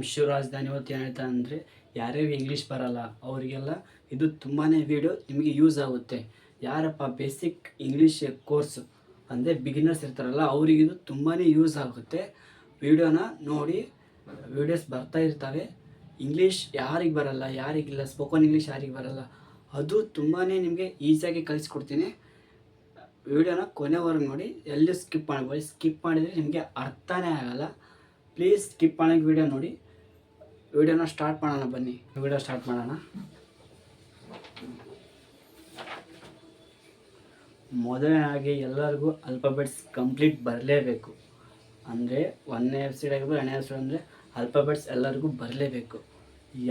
ವಿಶ್ವ ರಾಜಧಾನಿ ಇವತ್ತು ಏನಾಯ್ತು ಅಂದರೆ ಯಾರ್ಯಾರು ಇಂಗ್ಲೀಷ್ ಬರಲ್ಲ ಅವರಿಗೆಲ್ಲ ಇದು ತುಂಬಾ ವೀಡಿಯೋ ನಿಮಗೆ ಯೂಸ್ ಆಗುತ್ತೆ. ಯಾರಪ್ಪ ಬೇಸಿಕ್ ಇಂಗ್ಲೀಷ್ ಕೋರ್ಸ್ ಅಂದರೆ ಬಿಗಿನರ್ಸ್ ಇರ್ತಾರಲ್ಲ ಅವರಿಗಿದು ತುಂಬಾ ಯೂಸ್ ಆಗುತ್ತೆ. ವೀಡಿಯೋನ ನೋಡಿ, ವೀಡಿಯೋಸ್ ಬರ್ತಾ ಇರ್ತವೆ. ಇಂಗ್ಲೀಷ್ ಯಾರಿಗೆ ಬರಲ್ಲ, ಯಾರಿಗಿಲ್ಲ, ಸ್ಪೋಕನ್ ಇಂಗ್ಲೀಷ್ ಯಾರಿಗೆ ಬರಲ್ಲ ಅದು ತುಂಬಾ ನಿಮಗೆ ಈಸಿಯಾಗಿ ಕಲಿಸ್ಕೊಡ್ತೀನಿ. ವೀಡಿಯೋನ ಕೊನೆವರೆಗೂ ನೋಡಿ, ಎಲ್ಲಿ ಸ್ಕಿಪ್ ಮಾಡ್ಬೋದು. ಸ್ಕಿಪ್ ಮಾಡಿದರೆ ನಿಮಗೆ ಅರ್ಥನೇ ಆಗಲ್ಲ. ಪ್ಲೀಸ್ ಸ್ಕಿಪ್ ಮಾಡೋಕ್ಕೆ ವೀಡಿಯೋ ನೋಡಿ. ವೀಡಿಯೋನ ಸ್ಟಾರ್ಟ್ ಮಾಡೋಣ, ಬನ್ನಿ ವೀಡಿಯೋ ಸ್ಟಾರ್ಟ್ ಮಾಡೋಣ. ಮೊದಲನೇದಾಗಿ ಎಲ್ಲರಿಗೂ ಆಲ್ಫಾಬೆಟ್ಸ್ ಕಂಪ್ಲೀಟ್ ಬರಲೇಬೇಕು. ಅಂದರೆ 1ನೇ ಎಪಿಸೋಡ್ ಆಗಿರ್ಬೋದು 2ನೇ ಎಪಿಸೋಡ್ ಅಂದರೆ ಆಲ್ಫಾಬೆಟ್ಸ್ ಎಲ್ಲರಿಗೂ ಬರಲೇಬೇಕು.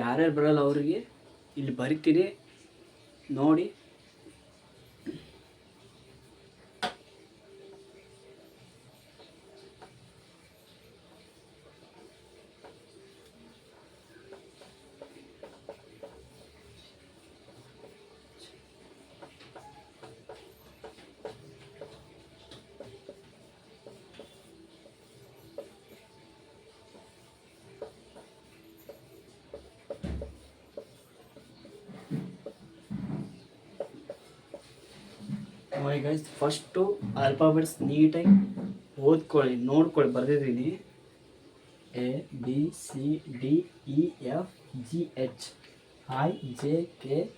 ಯಾರ್ಯಾರು ಬರೋಲ್ಲ ಅವರಿಗೆ ಇಲ್ಲಿ ಬರಿತೀನಿ ನೋಡಿ. ನೋಡಿ ಗೈಸ್, ಫಸ್ಟು ಆಲ್ಫಾಬೆಟ್ಸ್ ನೀಟಾಗಿ ಓದ್ಕೊಳ್ಳಿ, ನೋಡ್ಕೊಳ್ಳಿ. ಬರೆದಿದ್ದೀನಿ ABCDEFGH IJKLMNOP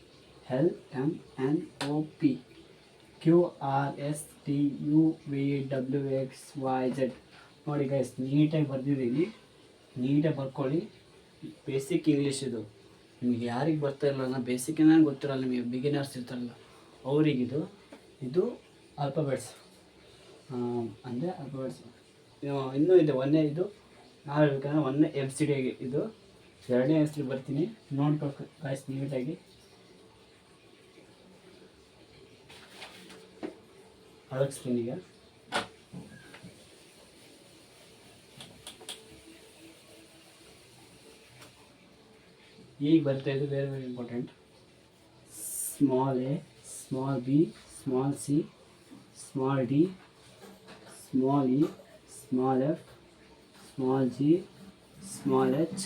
QRSTUVWXYZ. ನೋಡಿ ಗೈಸ್, ನೀಟಾಗಿ ಬರೆದಿದ್ದೀನಿ. ನೀಟಾಗಿ ಬರ್ಕೊಳ್ಳಿ. ಬೇಸಿಕ್ ಇಂಗ್ಲೀಷ್ ಇದು. ನಿಮಗೆ ಯಾರಿಗೆ ಬರ್ತಾ ಇರಲ್ಲ, ಬೇಸಿಕ್ ಏನಾದ್ರು ಗೊತ್ತಿರಲ್ಲ, ನಿಮಗೆ ಬಿಗಿನರ್ಸ್ ಇರ್ತಾರಲ್ಲ ಅವರಿಗಿದು. ಇದು ಆಲ್ಫಾಬೆಟ್ಸ್ ಅಂದರೆ ಆಲ್ಫಾಬೆಟ್ಸ್ ಇನ್ನೂ ಇದೆ. ಒಂದೇ ಇದು ನಾವು ಹೇಳ್ಬೇಕಂದ್ರೆ 1ನೇ ABCD ಇದು. 2ನೇ ABCD ಬರ್ತೀನಿ, ನೋಡ್ಬೇಕು ಗಾಯ್ಸ್ ನೀಟಾಗಿ. ಅಳಗಿಸ್ತೀನಿ ಈಗ ಬರ್ತಾ ಇದು very very important. Small a, small b, small c, small d, small e, small f, small g, small h,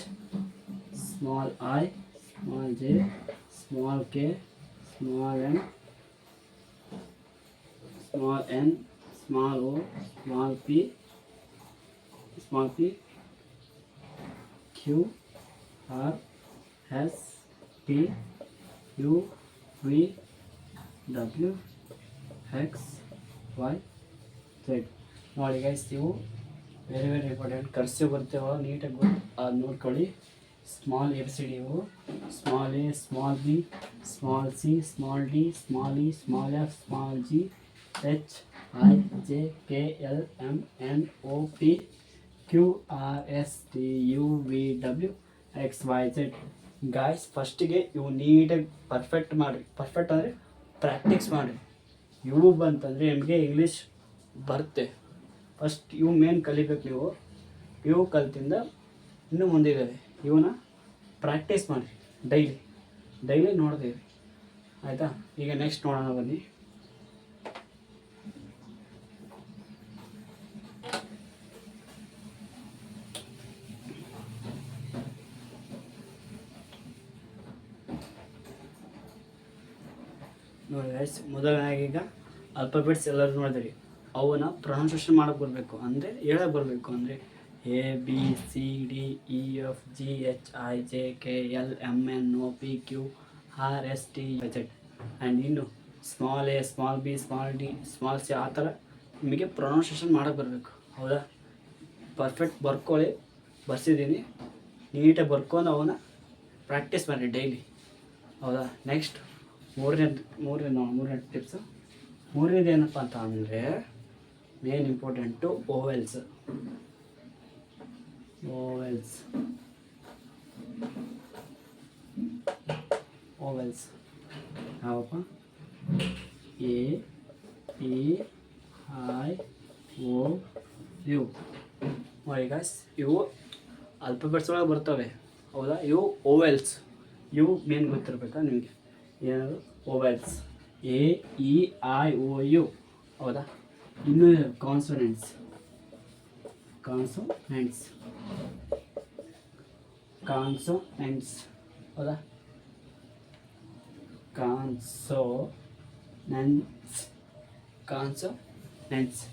small I, small j, small k, small m, small n, small o, small p, q, r, s, t, u, v, W X Y Z. ನೋಡಿ guys, ಇವು very very important. Cursive ಬರ್ತೇವ ನೀಟಾಗಿ ಅದು ನೋಡ್ಕೊಳ್ಳಿ. Small ABCD ಇವು. Small a, small b, small c, small d, small e, small f, small g, h I J K L M N O P Q R S T U V W X Y Z. Guys, ಫಸ್ಟಿಗೆ ಇವು ನೀಟಾಗಿ perfect ಮಾಡಿರಿ. Perfect ಅಂದರೆ practice ಮಾಡಿ. ಇವು ಬಂತಂದರೆ ನಿಮಗೆ English ಬರುತ್ತೆ. ಫಸ್ಟ್ ಇವು ಮೇನ್ ಕಲಿಬೇಕು ನೀವು. ಇವು ಕಲ್ತಿಂದ ಇನ್ನೂ ಮುಂದಿದ್ದಾವೆ. ಇವನ್ನ ಪ್ರಾಕ್ಟೀಸ್ ಮಾಡಿ ಡೈಲಿ ನೋಡ್ತೀವಿ, ಆಯಿತಾ? ಈಗ ನೆಕ್ಸ್ಟ್ ನೋಡೋಣ ಬನ್ನಿ. ನೋಡಿ ಗೈಸ್, ಮೊದಲನೇಗೆ ಈಗ ಆಲ್ಫಾಬೆಟ್ಸ್ ಎಲ್ಲರೂ ನೋಡಿದ್ರಿ. ಅವನ್ನ ಪ್ರೊನೌನ್ಸಿಯೇಷನ್ ಮಾಡೋಕ್ಕೆ ಬರಬೇಕು, ಅಂದರೆ ಹೇಳಕ್ಕೆ ಬರಬೇಕು. ಅಂದರೆ ABCDEFGHIJKLMNOPQRSTUVZ. ಆ್ಯಂಡ್ ಇನ್ನು small a, small b, small d, small c ಆ ಥರ ನಿಮಗೆ ಪ್ರೊನೌನ್ಸಿಯೇಷನ್ ಮಾಡೋಕ್ಕೆ ಬರಬೇಕು. ಹೌದಾ? ಪರ್ಫೆಕ್ಟ್ ಬರ್ಕೊಳ್ಳಿ. ಬರ್ಸಿದ್ದೀನಿ, ನೀಟಾಗಿ ಬರ್ಕೊಂಡು ಅವನ್ನ ಪ್ರಾಕ್ಟೀಸ್ ಮಾಡಿ ಡೈಲಿ. ಹೌದಾ? ನೆಕ್ಸ್ಟ್ ಮೂರನೇ ಟಿಪ್ಸು. ಮೂರನೇದು ಏನಪ್ಪ ಅಂತ ಅಂದರೆ ಮೇನ್ ಇಂಪಾರ್ಟೆಂಟು ಓವೆಲ್ಸ್. ಯಾವಪ್ಪ? A E I O U. ನೋಡಿ ಗಾಯ್ಸ್, ಇವು ಆಲ್ಫಾಬೆಟ್ಸ್ ಒಳಗೆ ಬರ್ತವೆ. ಹೌದಾ? ಇವು ಓವೆಲ್ಸ್. ಇವು ಮೇನ್ ಗೊತ್ತಿರಬೇಕಾ ನಿಮಗೆ? ಏನದು? ಓವೆಲ್ಸ್. AEIOU. ಹೌದಾ? ಇನ್ನೂ ಕಾನ್ಸೊನೆಂಟ್ಸ್. ಕಾನ್ಸೋನೆಂಟ್ಸ್ ಹೌದಾ, consonants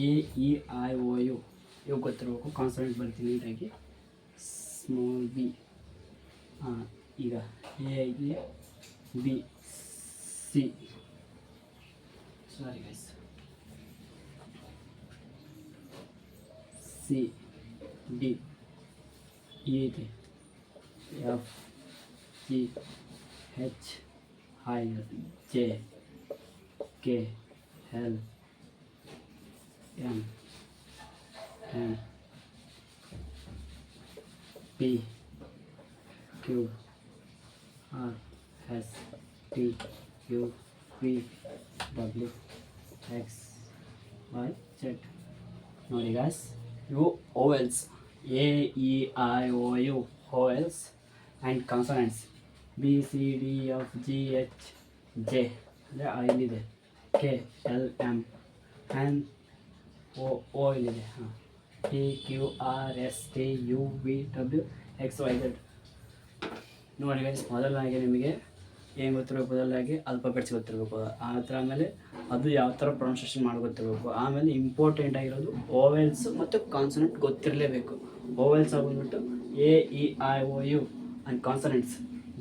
A E I O U ಇವು ಗೊತ್ತಿರಬೇಕು. ಕಾನ್ಸೋನೆಂಟ್ ಬರ್ತೀನಿ ನೀಟಾಗಿ. ಸ್ಮಾಲ್ ಬಿ, ಈಗ A E B C, sorry guys, C D E ಇದೆ, F G H I J K L M N P Q R S T U V W X Y Z. ನೋಡಿ guys, ಇವು vowels, A E I O U vowels and consonants. B C D F G H J ಅಂದರೆ ಇಲ್ಲಿದೆ, K L M N O ಇಲ್ಲಿದೆ, P Q R S T U V W X Y Z. ನೋಡಿ guys, ಮೊದಲಾಗಿ ನಿಮಗೆ ಏನು ಗೊತ್ತಿರಬೇಕು, ಮೊದಲಾಗಿ alphabets ಗೊತ್ತಿರಬೇಕು, ಆ ಥರ ಆಮೇಲೆ ಅದು ಯಾವ ಥರ ಪ್ರೊನೌನ್ಸಿಯೇಷನ್ ಮಾಡಿ ಗೊತ್ತಿರಬೇಕು. ಆಮೇಲೆ ಇಂಪಾರ್ಟೆಂಟ್ ಆಗಿರೋದು ಓವೆಲ್ಸು ಮತ್ತು ಕಾನ್ಸನೆಂಟ್ ಗೊತ್ತಿರಲೇಬೇಕು. ಓವೆಲ್ಸ್ ಆಗ್ಬಿಟ್ಟು a E I O u and consonants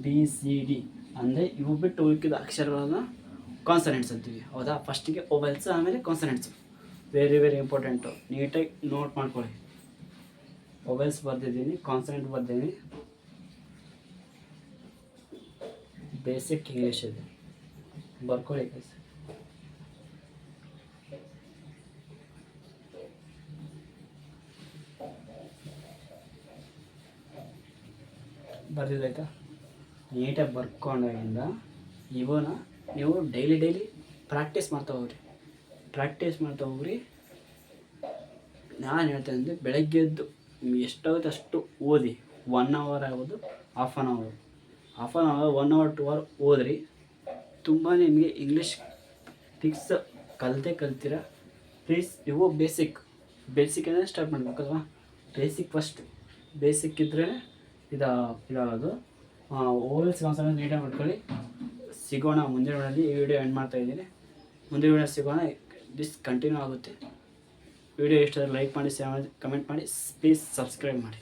B C d ಅಂದರೆ ಇವು ಬಿಟ್ಟು ಉಳಿದ ಅಕ್ಷರಗಳನ್ನು ಕಾನ್ಸನೆಂಟ್ಸ್ ಅಂತೀವಿ, ಹೌದಾ. ಫಸ್ಟಿಗೆ ಓವೆಲ್ಸ್ ಆಮೇಲೆ ಕಾನ್ಸನೆಂಟ್ಸು, ವೆರಿ ವೆರಿ ಇಂಪಾರ್ಟೆಂಟು, ನೀಟಾಗಿ ನೋಟ್ ಮಾಡ್ಕೊಳ್ಳಿ. ಓವೆಲ್ಸ್ ಬರ್ದಿದ್ದೀನಿ, ಕಾನ್ಸನೆಂಟ್ ಬರ್ದಿದ್ದೀನಿ, ಬೇಸಿಕ್ ಇಂಗ್ಲೀಷ್ ಇದೆ, ಬರ್ಕೊಳ್ಳಿ ಗೈಸ್. ಬರ್ದಿದ್ದಾಯ್ತಾ, ನೀಟಾಗಿ ಬರ್ಕೊಂಡಾಗಿಂದ ಇವನ್ನ ನೀವು ಡೈಲಿ ಪ್ರಾಕ್ಟೀಸ್ ಮಾಡ್ತಾ ಹೋಗ್ರಿ. ನಾನು ಹೇಳ್ತೇನೆ ಅಂದರೆ ಬೆಳಗ್ಗೆದ್ದು ಎಷ್ಟಾಗುತ್ತೆ ಅಷ್ಟು ಓದಿ. 1 hour ಆಗ್ಬೋದು, half an hour 1 hour 2 hour ಓದ್ರಿ. ತುಂಬ ನಿಮಗೆ ಇಂಗ್ಲೀಷ್ ಟಿಕ್ಸ್ ಕಲ್ತೀರ. ಪ್ಲೀಸ್ ಇವು ಬೇಸಿಕ್ ಅಂದರೆ ಸ್ಟಾರ್ಟ್ ಮಾಡಬೇಕಲ್ವ. ಬೇಸಿಕ್ ಇದ್ರೇ ಇದಾಗೋದು. ಓವೆಲ್ಸ್ ಕಾನ್ಸನೆಂಟ್ಸ್ ನೀಟಾಗಿ ಮಾಡ್ಕೊಳ್ಳಿ. ಸಿಗೋಣ ಮುಂದಿನ ವಿಡಿಯೋದಲ್ಲಿ. ಈ ವಿಡಿಯೋ ಎಂಡ್ ಮಾಡ್ತಾಯಿದ್ದೀನಿ. ಮುಂದಿನ ವಿಡಿಯೋ ಸಿಗೋಣ. ದಿಸ್ ಕಂಟಿನ್ಯೂ ಆಗುತ್ತೆ. ವಿಡಿಯೋ ಇಷ್ಟ ಲೈಕ್ ಮಾಡಿ, ಕಮೆಂಟ್ ಮಾಡಿ, ಪ್ಲೀಸ್ ಸಬ್ಸ್ಕ್ರೈಬ್ ಮಾಡಿ.